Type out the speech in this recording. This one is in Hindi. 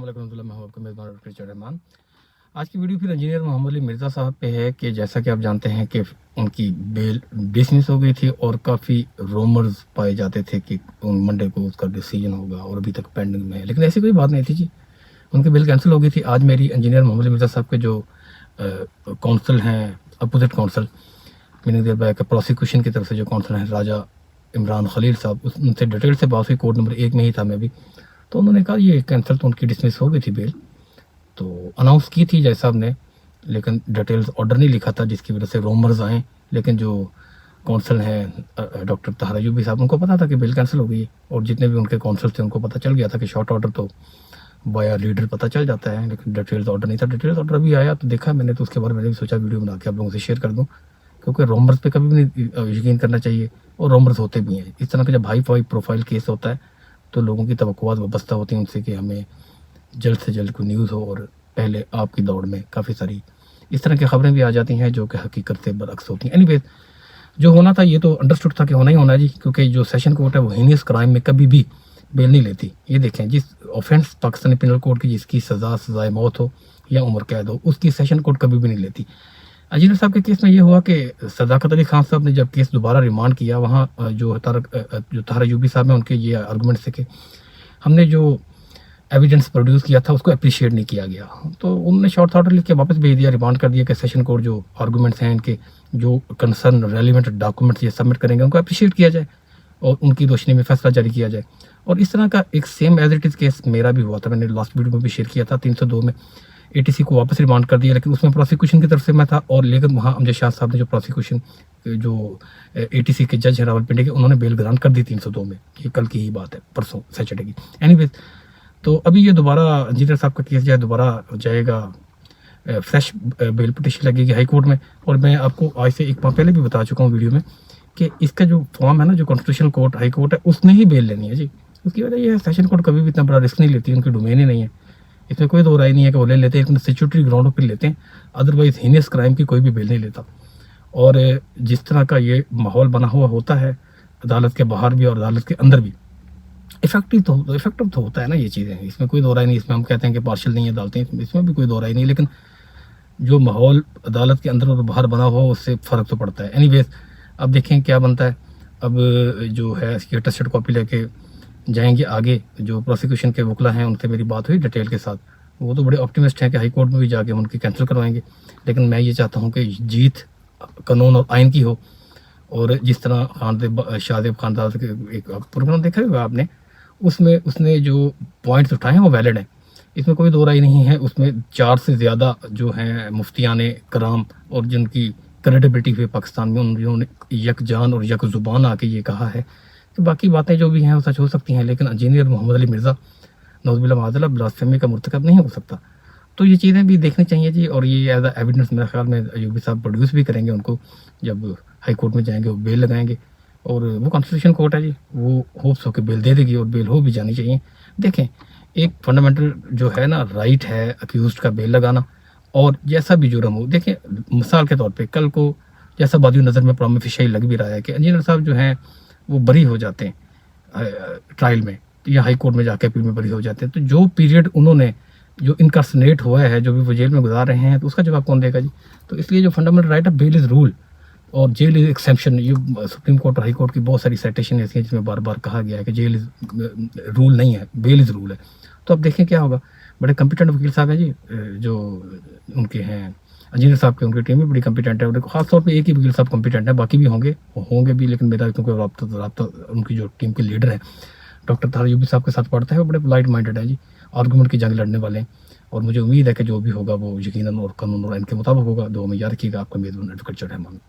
अस्सलाम वालेकुम, मैं हूं आपका मेज़बान डॉक्टर रहमान। आज की वीडियो फिर इंजीनियर मोहम्मद अली मिर्ज़ा साहब पे है कि जैसा कि आप जानते हैं कि उनकी बेल डिसमिस हो गई थी और काफ़ी रूमर्स पाए जाते थे कि मंडे को उसका डिसीजन होगा और अभी तक पेंडिंग में है, लेकिन ऐसी कोई बात नहीं थी जी। उनकी बेल कैंसिल हो गई थी। आज मेरी इंजीनियर मोहम्मद अली मिर्ज़ा साहब के जो काउंसिल हैं, opposite counsel meaning their by prosecution की तरफ से जो काउंसिल हैं राजा इमरान खलील साहब, उनसे डिटेल से बात हुई। कोर्ट नंबर 1 में ही था मैं भी। तो उन्होंने कहा ये कैंसिल तो उनकी डिसमिस हो गई थी बेल, तो अनाउंस की थी जज साहब ने, लेकिन डिटेल्स ऑर्डर नहीं लिखा था जिसकी वजह से रूमर्स आए। लेकिन जो काउंसिल हैं डॉक्टर ताहरा अयूबी साहब, उनको पता था कि बेल कैंसिल हो गई है और जितने भी उनके काउंसिल थे उनको पता चल गया था कि शॉर्ट ऑर्डर तो बाया लीडर पता चल जाता है, लेकिन डिटेल्स ऑर्डर नहीं था। डिटेल्स ऑर्डर अभी आया तो देखा मैंने, तो उसके बारे में मैंने भी सोचा वीडियो बना के आप लोगों से शेयर कर दूँ, क्योंकि रूमर्स पे कभी भी नहीं यकीन करना चाहिए और रूमर्स होते भी हैं। इस तरह का जब हाई फाई प्रोफाइल केस होता है तो लोगों की तवक्कुआत वाबस्ता होती हैं उनसे कि हमें जल्द से जल्द कोई न्यूज़ हो, और पहले आपकी दौड़ में काफ़ी सारी इस तरह की खबरें भी आ जाती हैं जो कि हकीकत से बरअक्स होती हैं। एनीवेज, जो होना था ये तो अंडरस्टूड था कि होना ही होना है जी, क्योंकि जो सेशन कोर्ट है वो हीनियस क्राइम में कभी भी बेल नहीं लेती। ये देखें, जिस ऑफेंस पाकिस्तानी पिनल कोड की जिसकी सज़ाए मौत हो या उम्र कैद हो, उसकी सेशन कोर्ट कभी भी नहीं लेती। इंजीनियर साहब के केस में ये हुआ कि सदाकत अली खान साहब ने जब केस दोबारा रिमांड किया, वहाँ जो ताहरा अयूबी साहब हैं उनके ये आर्गूमेंट थे कि हमने जो एविडेंस प्रोड्यूस किया था उसको अप्रिशिएट नहीं किया गया, तो उन्होंने शॉर्ट ऑर्डर लिख के वापस भेज दिया, रिमांड कर दिया कि सेशन कोर्ट जो आर्गूमेंट्स हैं इनके, जो कंसर्न रेलिवेंट डॉक्यूमेंट्स ये सबमिट करेंगे उनको अप्रिशिएट किया जाए और उनकी रोशनी में फैसला जारी किया जाए। और इस तरह का एक same as it is case मेरा भी हुआ था, मैंने लास्ट वीडियो में भी शेयर किया था। 302 में एटीसी को वापस रिमांड कर दिया, लेकिन उसमें प्रोसिक्यूशन की तरफ से मैं था, और लेकिन वहाँ अमजद शाह साहब ने जो प्रोसिक्यूशन जो एटीसी के जज हैं रावलपिंडी के, उन्होंने बेल ग्रांट कर दी 302 में। ये कल की ही बात है, परसों सैटरडे की। एनीवेज, तो अभी ये दोबारा इंजीनियर साहब का केस जो है दोबारा जाएगा, फ्रेश बेल पिटिशन लगेगी हाई कोर्ट में। और मैं आपको आज से एक माह पहले भी बता चुका हूँ वीडियो में कि इसका जो फॉर्म है ना, जो कॉन्स्टिट्यूशनल कोर्ट हाई कोर्ट है उसने ही बेल लेनी है जी। उसकी वजह ये है सेशन कोर्ट कभी भी इतना बड़ा रिस्क नहीं लेती, उनकी डोमेन ही नहीं है, इसमें कोई दो राय नहीं है कि वो ले लेते हैं, लेकिन स्टैट्यूटरी ग्राउंड पर लेते हैं, अदरवाइज हीनियस क्राइम की कोई भी बेल नहीं लेता। और जिस तरह का ये माहौल बना हुआ होता है अदालत के बाहर भी और अदालत के अंदर भी, इफेक्टिव तो होता है ना ये चीज़ें, इसमें कोई दो राय नहीं। इसमें हम कहते हैं कि पार्शल नहीं है अदालतें, इसमें भी कोई दो राय नहीं, लेकिन जो माहौल अदालत के अंदर और बाहर बना हुआ उससे फ़र्क तो पड़ता है। एनीवेज, अब देखें क्या बनता है। अब जो है इसकी अटेस्टेड कॉपी लेके जाएंगे आगे, जो प्रोसिक्यूशन के वकला हैं उनसे मेरी बात हुई डिटेल के साथ, वो तो बड़े ऑप्टिमिस्ट हैं कि हाई कोर्ट में भी जाके उनकी कैंसिल करवाएंगे। लेकिन मैं ये चाहता हूँ कि जीत कानून और आइन की हो, और जिस तरह शाहजेब खानदान के एक प्रोग्राम देखा होगा आपने, उसमें उसने जो पॉइंट्स उठाए हैं वो वैलिड हैं, इसमें कोई दो राय नहीं है। उसमें 4 से ज़्यादा जो हैं मुफ्तियाने कराम और जिनकी क्रेडिबिलिटी हुई पाकिस्तान में, उन्होंने यक जान और यक ज़ुबान आके ये कहा है कि बाकी बातें जो भी हैं वो सच हो सकती हैं, लेकिन इंजीनियर मोहम्मद अली मिर्ज़ा नौज़ुबिल्लाह माज़अल्लाह ब्लास्फेमी का मुर्तकब नहीं हो सकता। तो ये चीज़ें भी देखनी चाहिए जी, और ये एज एविडेंस मेरे ख्याल में अयूबी साहब प्रोड्यूस भी करेंगे उनको, जब हाई कोर्ट में जाएंगे वो बेल लगाएंगे, और वो कॉन्स्टिट्यूशन कोर्ट है जी, वो होप्स हो के बेल दे देगी और बेल हो भी जानी चाहिए। देखें, एक फंडामेंटल जो है ना राइट है अक्यूज्ड का बेल लगाना, और जैसा भी जुर्म हो। देखें, मिसाल के तौर पे कल को जैसा बादी नज़र में प्रोमा फेशियल लग भी रहा है कि इंजीनियर साहब जो हैं वो बरी हो जाते हैं ट्रायल में या हाई कोर्ट में जाके अपील में बरी हो जाते हैं, तो जो पीरियड उन्होंने जो इनकारसनेट हुआ है, जो भी वो जेल में गुजार रहे हैं, तो उसका जवाब कौन देगा जी। तो इसलिए जो फंडामेंटल राइट है बेल इज़ रूल और जेल इज एक्सेप्शन, ये सुप्रीम कोर्ट और हाई कोर्ट की बहुत सारी साइटेशन ऐसी हैं जिसमें बार बार कहा गया है कि जेल इज रूल नहीं है, बेल इज़ रूल है। तो अब देखें क्या होगा। बड़े कम्पिटेंट वकील साहब हैं जी, जो उनके हैं इंजीनियर साहब के, उनकी टीम भी बड़ी कम्पिटेंट है, और खासतौर पे एक ही वकील साहब कम्पिटेंट है, बाकी भी होंगे भी, लेकिन मेरा क्योंकि रब्ता उनकी जो टीम के लीडर हैं डॉक्टर ताहरा अयूबी साहब के साथ पढ़ता है, वो बड़े पोलाइट माइंडेड है जी, आर्गूमेंट की जंग लड़ने वाले हैं, और मुझे उम्मीद है कि जो भी होगा वो यकीनन और कानून और आइन के मुताबिक होगा। दुआ में याद रखिएगा, आपका मेज़बान एडवोकेट रहमान।